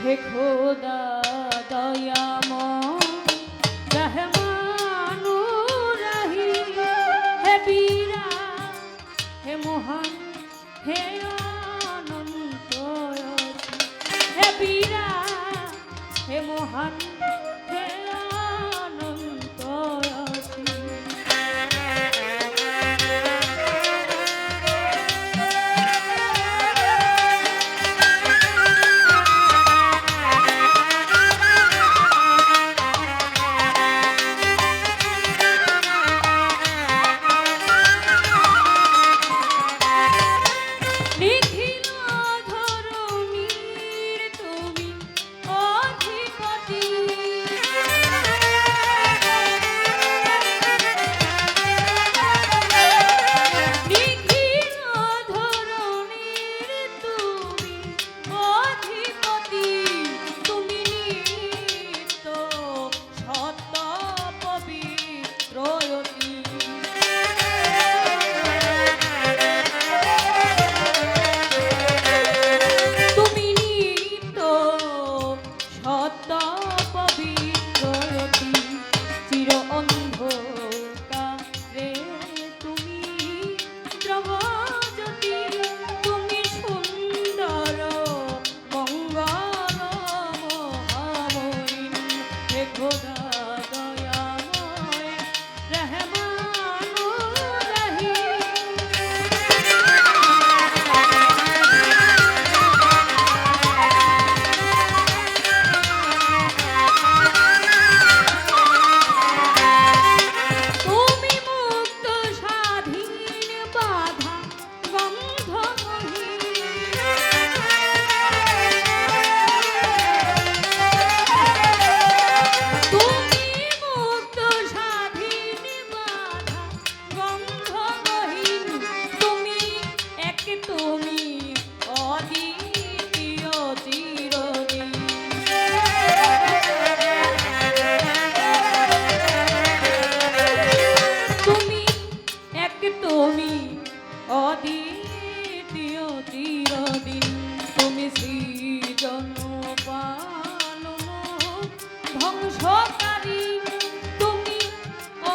হে খোদা দয়াময় রহমানুর রহিম, হে বীরা হে মহান হে অনন্ত, হে বীরা হে মহান হে অনন্ত। অদ্বিতীয় চিরদিন, তুমি সৃজন পালন ধ্বংসকারী, তুমি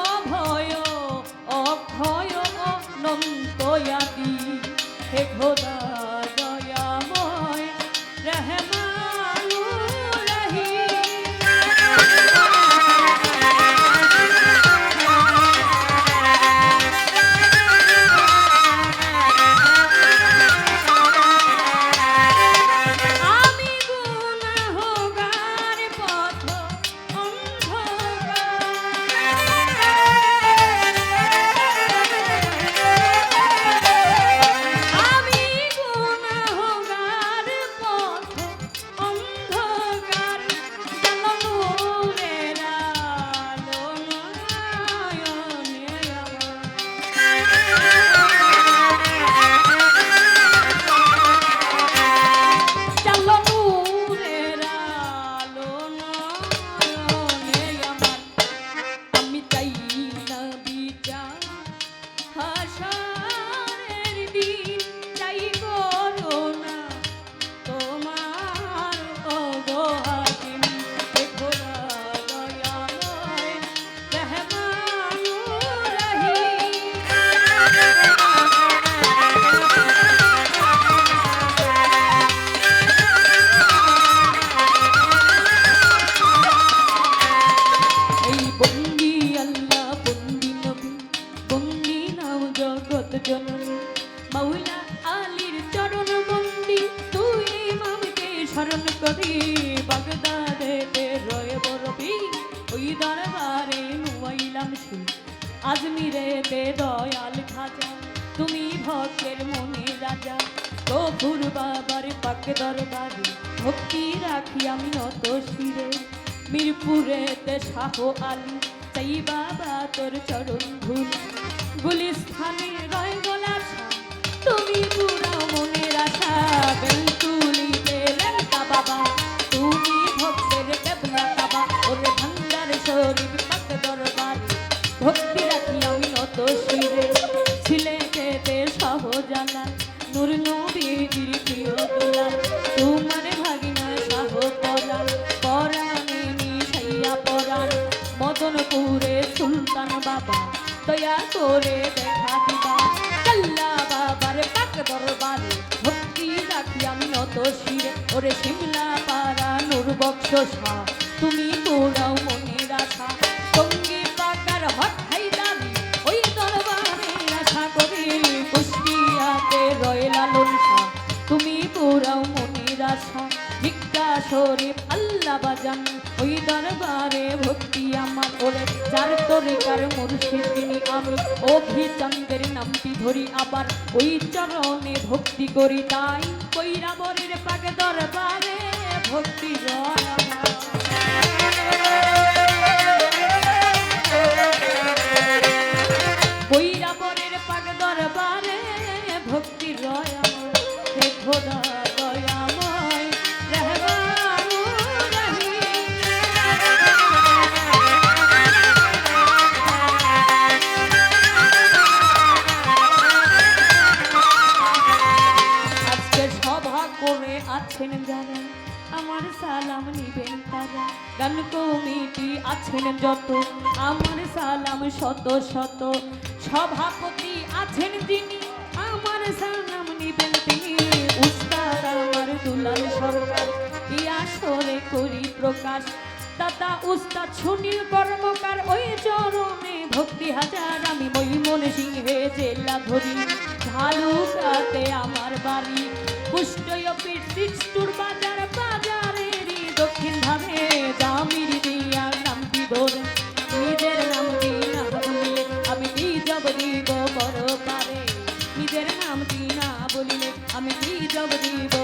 অভয় অক্ষয় অনন্তয়াদি, হে খোদা দয়াময় রহমানুর রহিম। মাওলা আলীর চরণ বন্দি, তুই ইমামকে স্মরণ করি, বাগদাদেতে রয়ে বরবি, ওই দরবারে নুয়াইলাম সুর, আজমিরেতে দয়াল খাজা, তুমি ভক্তের মনে রাজা, গফুর বাবার পাক দরবারে ভক্তি রাখি আমি নত শিরে, মিরপুরেতে শাহ আলী চাই বাবা তোর চরণ ধুল, গুলিস্থানে রয় গোলাপ, তুমি পুরা মনের আশা, বেলতুলিতে লেখা বাবা, তুমি ভক্তের কেবলা কাবা, ওরে ভান্ডার শরীফ পাক দরবার, ভক্তি রাখি আমি নত শিরে, ছিলেটেতে শাহজালাল, নূর নবীর প্রিয় দুলাল, তোমার ভাগিনা শাহ বাবা দয়া করে দেখা দিবা কাল্লা বাবার পাক দরবারে ভক্তি রাখি আমি নত শিরে ওরে শিমলা পাড়া নূর বক্স শাহ তুমি পুরাও মনের আশা সঙ্গী পাকার হট হাইদারি ওই দরবারে আশা করি কুষ্টিয়াতে রয় লালন শাহ তুমি পুরাও মনের আশা ভিক্ষা শরীফ আল্লাহ বাজান ওই দরবারে ভক্তি আমার ওরে যার তরিকার মুর্শিদ তিনি আমি অভিচন্দ্রের নামটি ধরি আবার ওই চরণে ভক্তি করি তাই কৈরাবরের পাক দরবারে ভক্তি রয় আমার কৈরাবরের পাক দরবারে ভক্তি রয় আমার হে খোদা দয়াময় রহমানু রহিম আজকে সভা করে আছেন যারা আমার সালাম নিবেন তারা গান কমিটি আছেন যত আমার সালাম শত শত সভাপতি আছেন যিনি আমার সালাম নিবেন তিনি উস্তাদ আমার দুলাল সরকার ইয়া সরে করি প্রকাশ দাদা উস্তাদ সুনীল কর্মকার ওই চরণে ভক্তি হাজার আমি মৈমন সিংহে জেলা ধরি ঝালুকাতে আমার বাড়ি পুষ্টয় পিটুর বাজার বাজারেরই দক্ষিণ ধারে জামির দিয়া নামটি ধরে নিজের নামটি না বলিলে আমি কি জব দিব বড় পারে নিজের নামটি না বলিলে আমি কি জব দিব